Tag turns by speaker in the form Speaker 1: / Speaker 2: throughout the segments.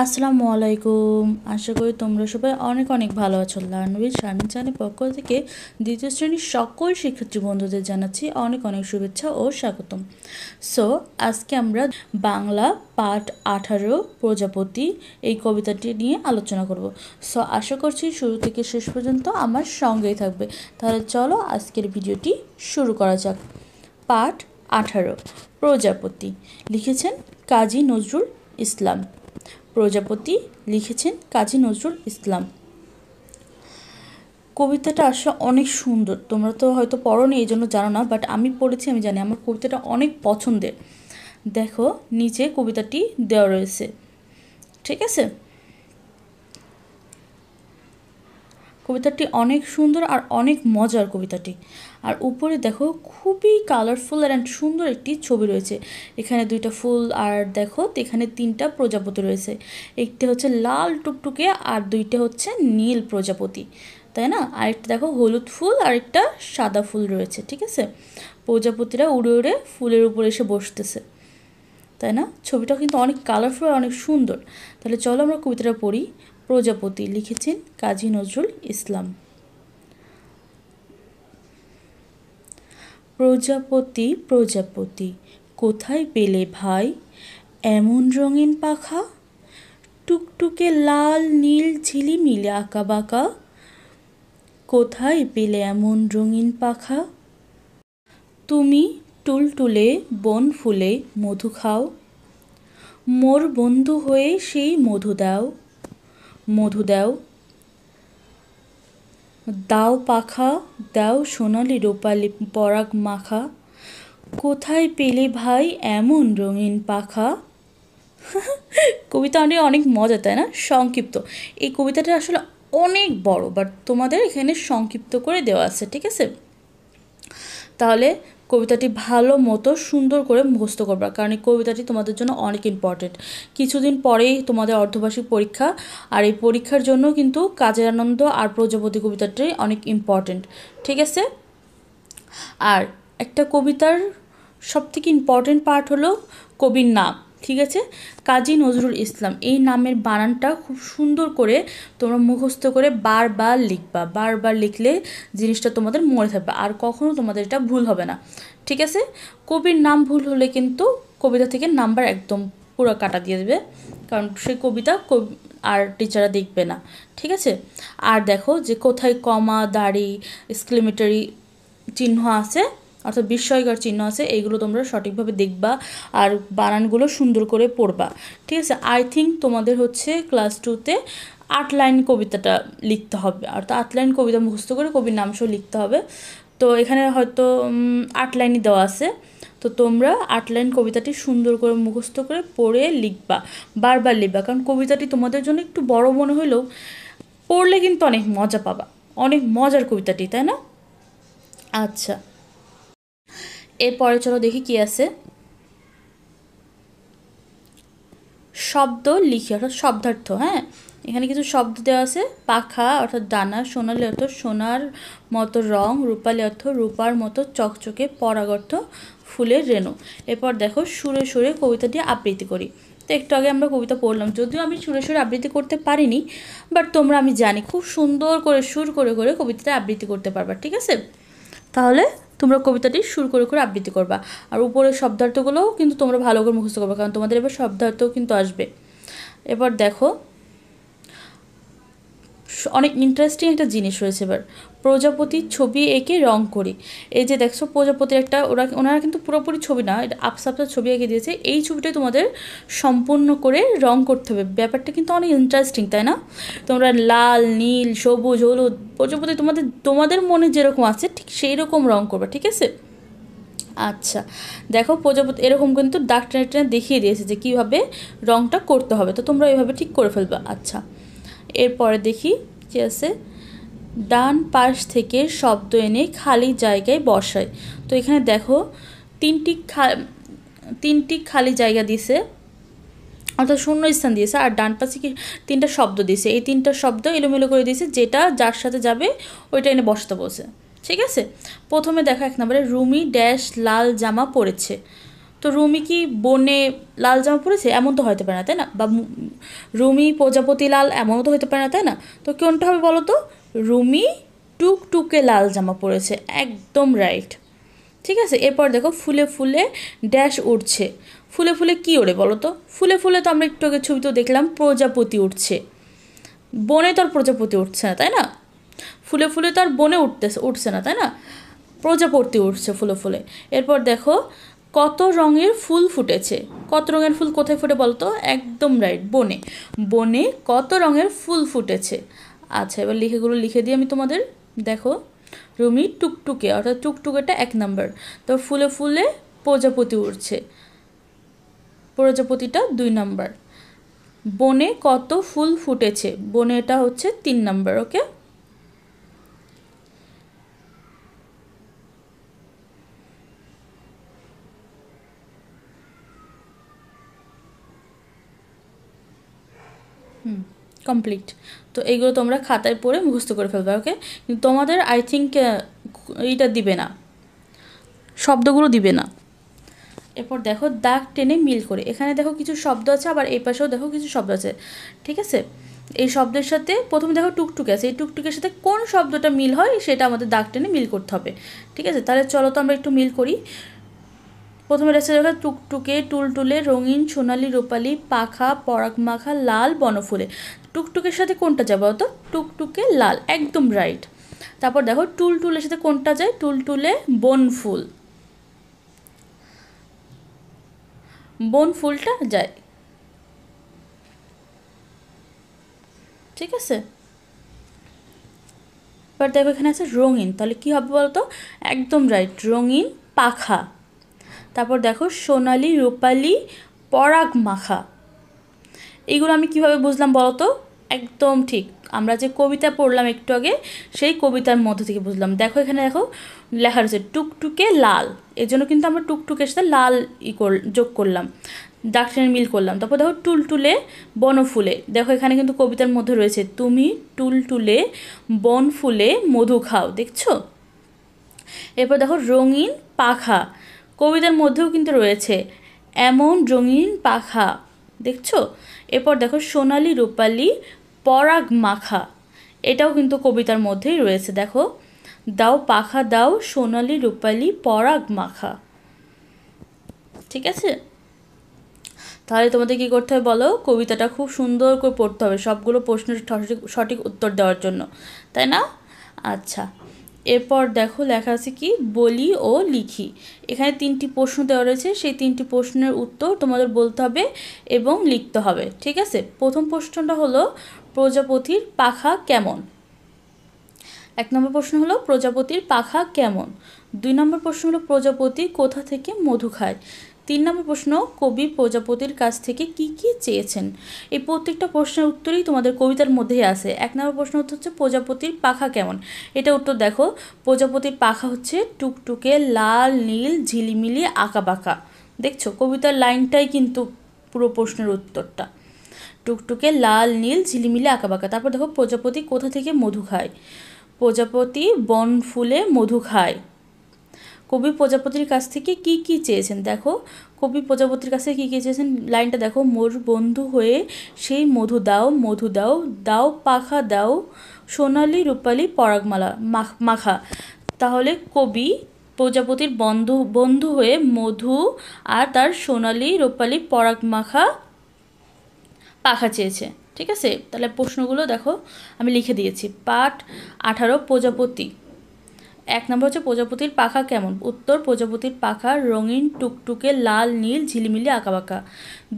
Speaker 1: আসসালামু আলাইকুম। আশা করি তোমরা সবাই অনেক অনেক ভালো আছো। লার্ন উইথ শারমিন চ্যানেলের পক্ষ থেকে দ্বিতীয় শ্রেণীর সকল শিক্ষার্থী বন্ধুদের জানাচ্ছি অনেক অনেক শুভেচ্ছা ও স্বাগতম। সো আজকে আমরা বাংলা পাঠ 18 প্রজাপতি এই কবিতাটি নিয়ে আলোচনা করব। সো আশা করছি শুরু থেকে শেষ পর্যন্ত আমার সঙ্গেই থাকবে। তাহলে চলো আজকের ভিডিওটি শুরু করা যাক। পাঠ 18 প্রজাপতি, লিখেছেন কাজী নজরুল ইসলাম। প্রজাপতি লিখেছেন কাজী নজরুল ইসলাম। কবিতাটা আসলে অনেক সুন্দর। তোমরা তো হয়তো পড়োনি, এই জন্য জানো না, বাট আমি পড়েছি, আমি জানি। আমার কবিতাটা অনেক পছন্দের। দেখো নিচে কবিতাটি দেওয়া রয়েছে, ঠিক আছে? কবিতাটি অনেক সুন্দর আর অনেক মজার কবিতাটি। আর উপরে দেখো খুবই কালারফুল অ্যান্ড সুন্দর একটি ছবি রয়েছে। এখানে দুইটা ফুল, আর দেখো এখানে তিনটা প্রজাপতি রয়েছে। একটি হচ্ছে লাল টুকটুকে আর দুইটা হচ্ছে নীল প্রজাপতি, তাই না? আরেকটা দেখো হলুদ ফুল আর একটা সাদা ফুল রয়েছে, ঠিক আছে? প্রজাপতিরা উড়ে উড়ে ফুলের উপর এসে বসতেছে, তাই না? ছবিটা কিন্তু অনেক কালারফুল আর অনেক সুন্দর। তাহলে চলো আমরা কবিতাটা পড়ি। প্রজাপতি, লিখেছেন কাজী নজরুল ইসলাম। প্রজাপতি প্রজাপতি কোথায় পেলে ভাই এমন রঙিন পাখা, টুকটুকে লাল নীল ঝিলিমিলি আঁকা বাঁকা, কোথায় পেলে এমন রঙিন পাখা? তুমি টুলটুলে বন ফুলে মধু খাও, মোর বন্ধু হয়ে সেই মধু দাও, মধু দাও। দাও পাখা দাও সোনালি রূপালি পরাগ মাখা, কোথায় পেলে ভাই এমন রঙিন পাখা? কবিতা অনেক মজা, তাই না? সংক্ষিপ্ত। এই কবিতাটা আসলে অনেক বড়, বাট তোমাদের এখানে সংক্ষিপ্ত করে দেওয়া আছে, ঠিক আছে? তাহলে কবিতাটি ভালো মতো সুন্দর করে মুখস্থ করবা, কারণ এই কবিতাটি তোমাদের জন্য অনেক ইম্পর্টেন্ট। কিছুদিন পরেই তোমাদের অর্ধবার্ষিক পরীক্ষা, আর এই পরীক্ষার জন্য কিন্তু কাজের আনন্দ আর প্রজাপতি কবিতাটাই অনেক ইম্পর্টেন্ট, ঠিক আছে? আর একটা কবিতার সবথেকে ইম্পর্টেন্ট পার্ট হলো কবির নাম, ঠিক আছে? কাজী নজরুল ইসলাম, এই নামের বানানটা খুব সুন্দর করে তোমরা মুখস্থ করে বারবার লিখবা। বারবার লিখলে জিনিসটা তোমাদের মনে থাকবে, আর কখনো তোমাদের এটা ভুল হবে না, ঠিক আছে? কবির নাম ভুল হলে কিন্তু কবিতা থেকে নাম্বার একদম পুরো কাটা দিয়ে দেবে, কারণ সেই কবিতা আর টিচাররা দেখবে না, ঠিক আছে? আর দেখো যে কোথায় কমা, দাড়ি, এক্সক্লেমেটরি চিহ্ন আছে, অর্থাৎ বিস্ময়কর চিহ্ন আছে, এইগুলো তোমরা সঠিকভাবে দেখবা আর বানানগুলো সুন্দর করে পড়বা, ঠিক আছে? আই থিঙ্ক তোমাদের হচ্ছে ক্লাস 2-তে 8 লাইন কবিতাটা লিখতে হবে, অর্থাৎ 8 লাইন কবিতা মুখস্থ করে কবির নাম সহ লিখতে হবে। তো এখানে হয়তো 8 লাইনই দেওয়া আছে। তো তোমরা 8 লাইন কবিতাটি সুন্দর করে মুখস্থ করে পড়ে লিখবা, বারবার লিখবা, কারণ কবিতাটি তোমাদের জন্য একটু বড় মনে হলেও পড়লে কিন্তু অনেক মজা পাবা। অনেক মজার কবিতাটি, তাই না? আচ্ছা, এরপরে চলো দেখি কি আছে। শব্দ লিখি, অর্থাৎ শব্দার্থ। হ্যাঁ, এখানে কিছু শব্দ দেওয়া আছে। পাখা অর্থাৎ ডানা, সোনালি অর্থ সোনার মতো রং, রূপালি অর্থ রূপার মতো চকচকে, পরাগ অর্থ ফুলের রেণু। এরপর দেখো সুরে সুরে কবিতাটি আবৃত্তি করি। তো একটু আগে আমরা কবিতা পড়লাম, যদিও আমি সুরে সুরে আবৃত্তি করতে পারিনি, বাট তোমরা আমি জানি খুব সুন্দর করে সুর করে করে কবিতাটা আবৃত্তি করতে পারবা, ঠিক আছে? তাহলে তোমরা কবিতাটি সুর করে করে আবৃত্তি করবা। আর উপরের শব্দার্থগুলোও কিন্তু তোমরা ভালো করে মুখস্থ করবে, কারণ তোমাদের এবার শব্দার্থও কিন্তু আসবে। এবার দেখো অনেক ইন্টারেস্টিং একটা জিনিস রয়েছে। এবার প্রজাপতির ছবি এঁকে রং করি। এই যে দেখছো প্রজাপতির একটা, ওনারা কিন্তু পুরোপুরি ছবি না, এটা আপসা আপসা ছবি এঁকে দিয়েছে। এই ছবিটাই তোমাদের সম্পূর্ণ করে রং করতে হবে। ব্যাপারটা কিন্তু অনেক ইন্টারেস্টিং, তাই না? তোমরা লাল, নীল, সবুজ, হলুদ, প্রজাপতি তোমাদের মনে যেরকম আছে ঠিক সেই রকম রং করবে, ঠিক আছে? আচ্ছা, দেখো প্রজাপতি এরকম কিন্তু দাগ টেনে টেনে দেখিয়ে দিয়েছে যে কীভাবে রংটা করতে হবে। তো তোমরা এইভাবে ঠিক করে ফেলবে। আচ্ছা, এরপরে দেখি কি আছে। ডান পাশ থেকে শব্দ এনে খালি জায়গায় বসায়। তো এখানে দেখো তিনটি খালি জায়গা দিয়েছে, অর্থাৎ শূন্য স্থান দিয়েছে, আর ডান পাশে কি 3টা শব্দ দিয়েছে। এই 3টা শব্দ এলোমেলো করে দিয়েছে, যেটা যার সাথে যাবে ওইটা এনে বসাতে বলছে, ঠিক আছে? প্রথমে দেখো 1 নম্বরে রুমি ড্যাশ লাল জামা পরেছে। তো তো রুমি কি বনে লাল জামা পরেছে, এমন তো হতে পারে না, তাই না? বা রুমি প্রজাপতি লাল, এমনও তো হতে পারে না, তাই না? তো কোনটা হবে বলো তো? রুমি টুকটুকে লাল জামা পরেছে, একদম রাইট। ঠিক আছে, এরপর দেখো ফুলে ফুলে ড্যাশ উঠছে। ফুলে ফুলে কি ওড়ে বলো তো? ফুলে ফুলে তো আমরা একটু আগে ছবিতেও দেখলাম প্রজাপতি উঠছে। বনে তো আর প্রজাপতি উঠছে না, তাই না? ফুলে ফুলে তো আর বনে উঠছে না, তাই না? প্রজাপতি উঠছে ফুলে ফুলে। এরপর দেখো কত রঙের ফুল ফুটেছে। কত রঙের ফুল কোথায় ফুটে বলো তো? একদম রাইট, বনে। বনে কত রঙের ফুল ফুটেছে। আচ্ছা, এবার লিখে দিই আমি তোমাদের। দেখো রুমি টুকটুকে, অর্থাৎ টুকটুকেটা 1 নাম্বার। তো ফুলে ফুলে প্রজাপতি উঠছে, প্রজাপতিটা 2 নাম্বার। বনে কত ফুল ফুটেছে, বনেটা হচ্ছে 3 নাম্বার। ওকে, কমপ্লিট। তো এইগুলো তোমরা খাতায় পড়ে মুখস্থ করে ফেলবে। ওকে, কিন্তু তোমাদের আই থিঙ্ক এইটা দিবে না, শব্দগুলো দিবে না। এরপর দেখো দাগ টেনে মিল করে। এখানে দেখো কিছু শব্দ আছে, আবার এই পাশেও দেখো কিছু শব্দ আছে। ঠিক আছে, এই শব্দের সাথে প্রথমে দেখো টুকটুকে আছে, এই টুকটুকের সাথে কোন শব্দটা মিল হয় সেটা আমাদের দাগ টেনে মিল করতে হবে। ঠিক আছে, তাহলে চলো তো আমরা একটু মিল করি। প্রথমে রয়েছে দেখো টুকটুকে, টুলটুলে, রঙিন, সোনালি, রূপালি, পাখা, পরাগ মাখা, লাল, বনফুলে। টুকটুকের সাথে কোনটা যাবে তো? টুকটুকে লাল, একদম রাইট। তারপর দেখো টুলটুলের সাথে কোনটা যায়? টুলটুলে বনফুল, বনফুলটা যায়। ঠিক আছে, এবার দেখো এখানে আছে রঙিন, তাহলে কি হবে বলতো? একদম রাইট, রঙিন পাখা। তারপর দেখো সোনালি, রূপালি, পরাগ মাখা। এইগুলো আমি কিভাবে বুঝলাম বলো তো? একদম ঠিক, আমরা যে কবিতা পড়লাম একটু আগে, সেই কবিতার মধ্যে থেকে বুঝলাম। দেখো এখানে দেখো লেখা রয়েছে টুকটুকে লাল, এই জন্য কিন্তু আমরা টুকটুকের সাথে লাল যোগ করলাম, দাক্ষিণের মিল করলাম। তারপর দেখো টুলটুলে বনফুলে, দেখো এখানে কিন্তু কবিতার মধ্যে রয়েছে তুমি টুলটুলে বনফুলে মধু খাও, দেখছো? এরপর দেখো রঙিন পাখা, কবিতার মধ্যেও কিন্তু রয়েছে এমন রঙিন পাখা, দেখছো? এরপর দেখো সোনালি, রূপালি, পরাগ মাখা, এটাও কিন্তু কবিতার মধ্যেই রয়েছে। দেখো দাও পাখা দাও, সোনালি, রূপালি, পরাগ মাখা। ঠিক আছে, তাহলে তোমাদের কী করতে হবে বলো? কবিতাটা খুব সুন্দর করে পড়তে হবে, সবগুলো প্রশ্নের সঠিক উত্তর দেওয়ার জন্য, তাই না? আচ্ছা, এরপর দেখো লেখা আছে কি বলি ও লিখি। এখানে 3টি প্রশ্ন দেওয়া রয়েছে, সেই 3টি প্রশ্নের উত্তর তোমাদের বলতে হবে এবং লিখতে হবে। ঠিক আছে, প্রথম প্রশ্নটা হলো প্রজাপতির পাখা কেমন। 1 নম্বর প্রশ্ন হলো প্রজাপতির পাখা কেমন। 2 নম্বর প্রশ্ন হলো প্রজাপতি কোথা থেকে মধু খায়। 3 নম্বর প্রশ্ন কবি প্রজাপতির কাছ থেকে কি কি চেয়েছেন। এই প্রত্যেকটা প্রশ্নের উত্তরই তোমাদের কবিতার মধ্যেই আছে। 1 নম্বর প্রশ্ন হচ্ছে প্রজাপতির পাখা কেমন, এটা উত্তর দেখো। প্রজাপতির পাখা হচ্ছে টুকটুকে লাল, নীল, ঝিলিমিলি, আঁকাবাঁকা। দেখছো কবিতার লাইনটাই কিন্তু পুরো প্রশ্নের উত্তরটা, টুকটুকে লাল, নীল, ঝিলিমিলি, আঁকাবাঁকা। তারপর দেখো প্রজাপতি কোথা থেকে মধু খায়। প্রজাপতি বন ফুলে মধু খায়। কবি প্রজাপতির কাছ থেকে কি কি চেয়েছেন। দেখো কবি প্রজাপতির কাছে কি কি চেয়েছেন, লাইনটা দেখো মোর বন্ধু হয়ে সেই মধু দাও, মধু দাও, দাও পাখা দাও, সোনালি, রূপালি, পরাগমালা মাখা। তাহলে কবি প্রজাপতির বন্ধু হয়ে মধু আর তার সোনালি, রূপালি, পরাগ মাখা পাখা চেয়েছে। ঠিক আছে, তাহলে প্রশ্নগুলো দেখো আমি লিখে দিয়েছি। পাঠ 18 প্রজাপতি। 1 নম্বর হচ্ছে প্রজাপতির পাখা কেমন। উত্তর প্রজাপতির পাখা রঙিন, টুকটুকে লাল, নীল, ঝিলিমিলি, আঁকাবাঁকা।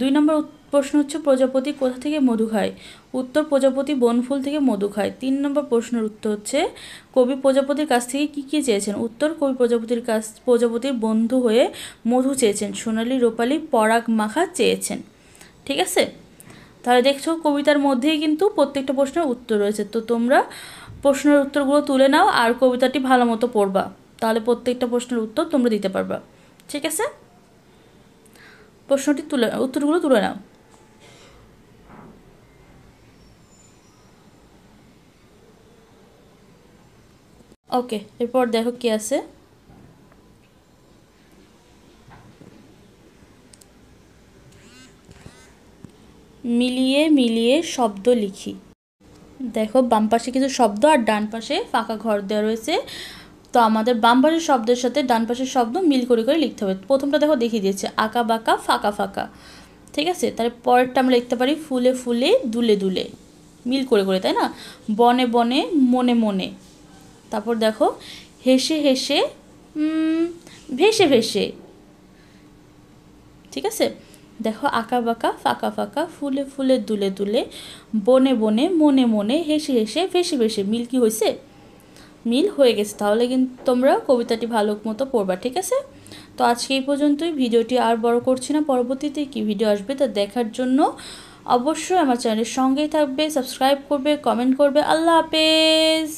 Speaker 1: 2 নম্বর প্রশ্ন হচ্ছে প্রজাপতি কোথা থেকে মধু খায়। উত্তর প্রজাপতি বনফুল থেকে মধু খায়। 3 নম্বর প্রশ্নের উত্তর হচ্ছে কবি প্রজাপতির কাছ থেকে কী কী চেয়েছেন। উত্তর কবি প্রজাপতির বন্ধু হয়ে মধু চেয়েছেন, সোনালি, রূপালি, পরাগ মাখা চেয়েছেন। ঠিক আছে, তাহলে দেখছো কবিতার মধ্যেই কিন্তু প্রত্যেকটা প্রশ্নের উত্তর রয়েছে। তো তোমরা প্রশ্নের উত্তরগুলো তুলে নাও আর কবিতাটি ভালো মতো পড়বা, তাহলে প্রত্যেকটা প্রশ্নের উত্তর তোমরা দিতে পারবা। ঠিক আছে, উত্তরগুলো তুলে নাও। ওকে, এরপর দেখো কি আছে। মিলিয়ে শব্দ লিখি। দেখো বাম পাশে কিছু শব্দ আর ডান পাশে ফাঁকা ঘর দেওয়া রয়েছে। তো আমাদের বাম পাশের শব্দের সাথে ডান পাশের শব্দ মিল করে করে লিখতে হবে। প্রথমটা দেখো দেখিয়ে দিয়েছে, আঁকা বাঁকা ফাঁকা ফাঁকা, ঠিক আছে। তাহলে পরেরটা আমরা লিখতে পারি ফুলে ফুলে দুলে দুলে, মিল করে করে, তাই না? বনে বনে মনে মনে। তারপর দেখো হেসে হেসে ভেসে ভেসে, ঠিক আছে। দেখো আঁকা বাঁকা ফাঁকা ফাঁকা ফুলে ফুলে দুলে দুলে বনে বনে মনে মনে হেসে হেসে ভেসে ভেসে। মিল কি হয়েছে? মিল হয়ে গেছে। তাহলে কিন্তু তোমরা কবিতাটি ভালো মতো পড়বা, ঠিক আছে। তো আজকে এই পর্যন্তই, ভিডিওটি আর বড় করছি না। পরবর্তীতে কি ভিডিও আসবে তা দেখার জন্য অবশ্যই আমার চ্যানেলের সঙ্গেই থাকবে, সাবস্ক্রাইব করবে, কমেন্ট করবে। আল্লাহ হাফেজ।